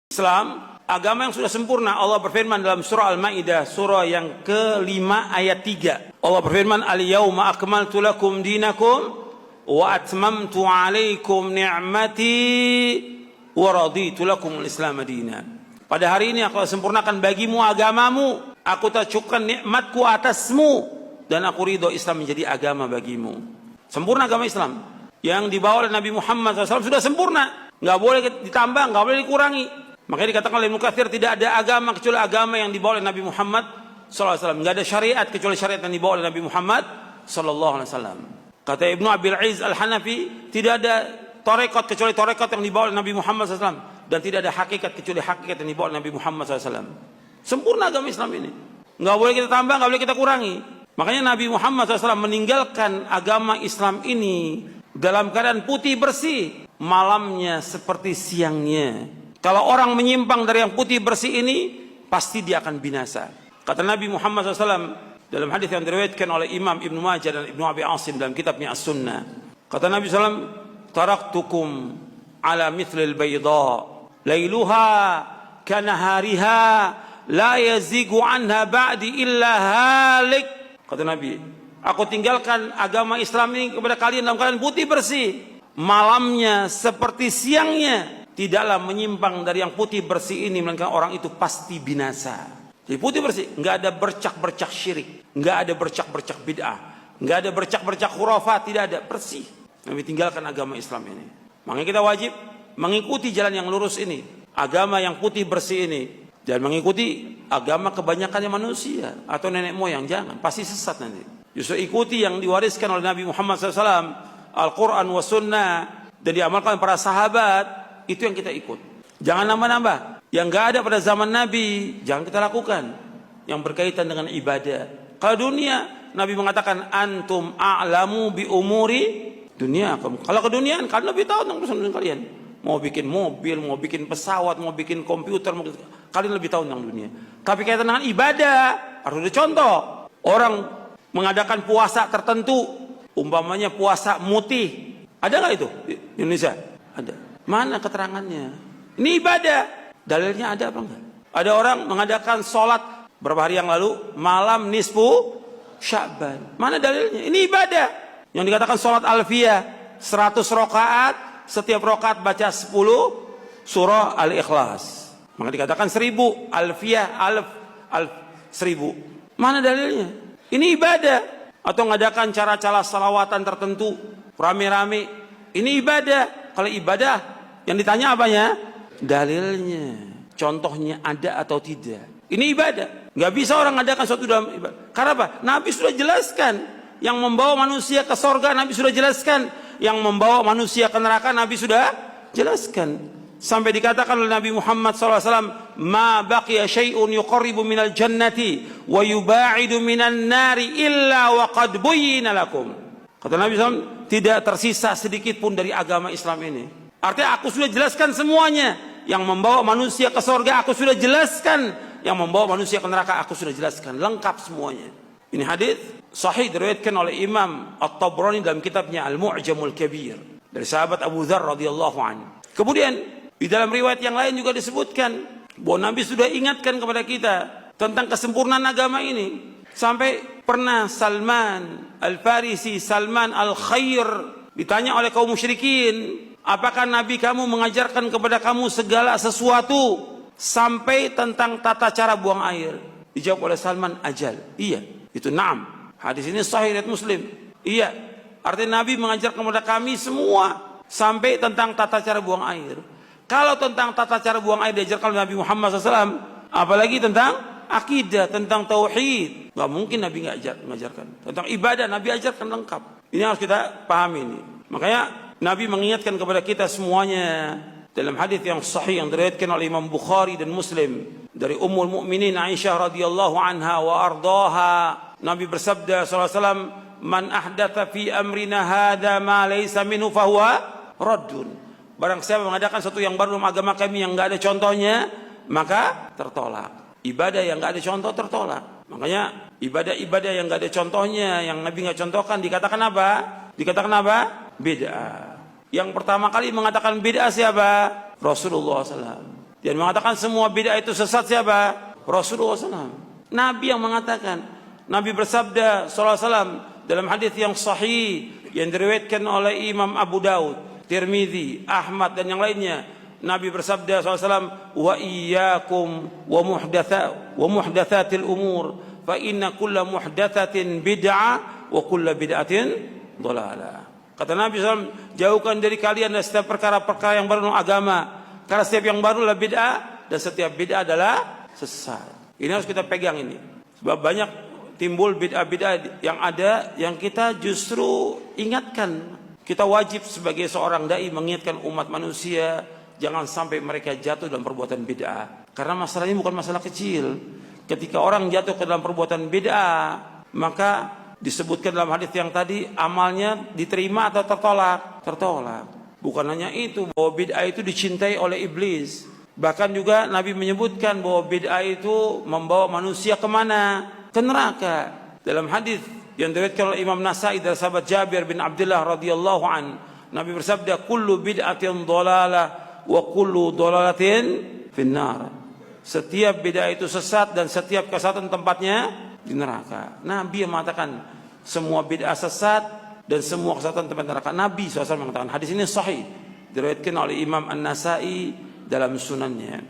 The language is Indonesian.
Islam, agama yang sudah sempurna. Allah berfirman dalam surah Al-Maidah, surah yang ke-5 ayat 3. Allah berfirman, "Al-yauma akmaltu lakum dinakum wa atmamtu 'alaikum ni'mati wa raditu lakum al-Islam madina." Pada hari ini aku sempurnakan bagimu agamamu, aku telah cukupkan nikmatku atasmu, dan aku ridho Islam menjadi agama bagimu. Sempurna agama Islam yang dibawa oleh Nabi Muhammad SAW sudah sempurna, nggak boleh ditambah, nggak boleh dikurangi. Makanya dikatakan oleh Ibnu Katsir, tidak ada agama kecuali agama yang dibawa oleh Nabi Muhammad SAW. Nggak ada syariat kecuali syariat yang dibawa oleh Nabi Muhammad SAW. Kata Ibnu Abil Izz Al-Hanafi, tidak ada tarekat kecuali tarekat yang dibawa oleh Nabi Muhammad SAW. Dan tidak ada hakikat kecuali hakikat yang dibawa oleh Nabi Muhammad SAW. Sempurna agama Islam ini. Nggak boleh kita tambah, nggak boleh kita kurangi. Makanya Nabi Muhammad SAW meninggalkan agama Islam ini dalam keadaan putih bersih, malamnya seperti siangnya. Kalau orang menyimpang dari yang putih bersih ini, pasti dia akan binasa. Kata Nabi Muhammad SAW dalam hadis yang diriwayatkan oleh Imam Ibnu Majah dan Ibnu Abi Asim dalam kitabnya As-Sunnah. Kata Nabi SAW, "Taraktukum ala mithlil bayda, lailuha kanahariha, la yazigu anha ba'di illa halik." Kata Nabi, aku tinggalkan agama Islam ini kepada kalian dalam keadaan putih bersih, malamnya seperti siangnya, tidaklah menyimpang dari yang putih bersih ini, melainkan orang itu pasti binasa. Jadi putih bersih, nggak ada bercak-bercak syirik, nggak ada bercak-bercak bid'ah, nggak ada bercak-bercak khurafat, tidak ada, bersih. Nabi tinggalkan agama Islam ini. Makanya kita wajib mengikuti jalan yang lurus ini, agama yang putih bersih ini. Jangan mengikuti agama kebanyakannya manusia atau nenek moyang, jangan, pasti sesat nanti. Justru ikuti yang diwariskan oleh Nabi Muhammad SAW, Al-Quran wa Sunnah, dan diamalkan para sahabat, itu yang kita ikut. Jangan nambah-nambah. Yang gak ada pada zaman Nabi, jangan kita lakukan. Yang berkaitan dengan ibadah. Kalau dunia, Nabi mengatakan, antum a'lamu bi umuri dunia. Kalau keduniaan, kalian lebih tahu tentang urusan kalian. Mau bikin mobil, mau bikin pesawat, mau bikin komputer, kalian lebih tahu tentang dunia. Tapi kaitan dengan ibadah, harus ada contoh. Orang mengadakan puasa tertentu, umpamanya puasa mutih. Ada nggak itu di Indonesia? Ada. Mana keterangannya? Ini ibadah. Dalilnya ada apa enggak? Ada orang mengadakan sholat beberapa hari yang lalu, malam nisfu Sya'ban. Mana dalilnya? Ini ibadah. Yang dikatakan sholat alfiyah, 100 rakaat, setiap rakaat baca 10 surah Al-Ikhlas. Maka dikatakan 1000, alfiyah, alf 1000. Mana dalilnya? Ini ibadah. Atau mengadakan cara-cara salawatan tertentu, rame-rame. Ini ibadah. Kalau ibadah, yang ditanya apanya? Dalilnya. Contohnya ada atau tidak. Ini ibadah. Nggak bisa orang mengadakan suatu dalam ibadah. Karena apa? Nabi sudah jelaskan. Yang membawa manusia ke sorga, Nabi sudah jelaskan. Yang membawa manusia ke neraka, Nabi sudah jelaskan. Sampai dikatakan oleh Nabi Muhammad SAW, "Ma baqiya syai'un yuqarribu minal jannati wa yuba'idu minan nari illa wa qad buyyina lakum." Kata Nabi SAW, tidak tersisa sedikit pun dari agama Islam ini. Artinya aku sudah jelaskan semuanya. Yang membawa manusia ke surga aku sudah jelaskan. Yang membawa manusia ke neraka aku sudah jelaskan. Lengkap semuanya. Ini hadis sahih diriwayatkan oleh Imam At-Tabrani dalam kitabnya Al-Mu'jamul Kabir dari sahabat Abu Dzar radhiyallahu anhu. Kemudian di dalam riwayat yang lain juga disebutkan bahwa Nabi sudah ingatkan kepada kita tentang kesempurnaan agama ini. Sampai pernah Salman Al-Farisi, Salman Al-Khair, ditanya oleh kaum musyrikin, apakah Nabi kamu mengajarkan kepada kamu segala sesuatu sampai tentang tata cara buang air? Dijawab oleh Salman, ajal. Iya, itu na'am. Hadis ini sahih riwayat Muslim. Iya, artinya Nabi mengajarkan kepada kami semua sampai tentang tata cara buang air. Kalau tentang tata cara buang air diajarkan oleh Nabi Muhammad SAW, apalagi tentang akidah, tentang tauhid, nggak mungkin Nabi nggak mengajarkan. Tentang ibadah Nabi ajarkan lengkap. Ini harus kita pahami ini. Makanya Nabi mengingatkan kepada kita semuanya dalam hadis yang sahih yang diriwayatkan oleh Imam Bukhari dan Muslim dari Ummul Mukminin Aisyah radhiyallahu anha wa ardaha. Nabi bersabda sallallahu alaihi wasallam, "Man ahdatha fi amrina hadza ma laysa minhu fahuwa raddun." Barang siapa mengadakan sesuatu yang baru dalam agama kami yang enggak ada contohnya, maka tertolak. Ibadah yang enggak ada contoh tertolak. Makanya ibadah-ibadah yang enggak ada contohnya, yang Nabi enggak contohkan, dikatakan apa? Dikatakan apa? Bid'ah. Yang pertama kali mengatakan bid'ah siapa? Rasulullah SAW. Dan mengatakan semua bid'ah itu sesat siapa? Rasulullah SAW. Nabi yang mengatakan. Nabi bersabda SAW dalam hadis yang sahih yang diriwayatkan oleh Imam Abu Daud, Tirmidzi, Ahmad dan yang lainnya. Nabi bersabda SAW, wa iyyakum wa muhdatsatil umur fa inna kulla muhdatsatin bid'ah wa kulla bid'atin dhalalah. Kata Nabi SAW, jauhkan dari kalian dari setiap perkara-perkara yang baru dalam agama, karena setiap yang baru adalah bid'ah dan setiap bid'ah adalah sesat. Ini harus kita pegang ini. Sebab banyak timbul bid'ah-bid'ah yang ada yang kita justru ingatkan. Kita wajib sebagai seorang dai mengingatkan umat manusia jangan sampai mereka jatuh dalam perbuatan bid'ah. Karena masalah ini bukan masalah kecil. Ketika orang jatuh ke dalam perbuatan bid'ah, maka disebutkan dalam hadis yang tadi amalnya diterima atau tertolak? Tertolak. Bukan hanya itu, bahwa bid'ah itu dicintai oleh iblis. Bahkan juga Nabi menyebutkan bahwa bid'ah itu membawa manusia kemana? Ke neraka. Dalam hadis yang diriwayatkan oleh Imam Nasa'i dari sahabat Jabir bin Abdullah radhiyallahu an, Nabi bersabda, "Kullu bid'atin dhalalah wa kullu dhalalatin finnar." Setiap bid'ah itu sesat dan setiap kesesatan tempatnya di neraka. Nabi yang mengatakan semua bid'ah sesat dan semua kesesatan tempat neraka. Nabi SAW mengatakan. Hadis ini sahih, diriwayatkan oleh Imam An-Nasa'i dalam sunannya.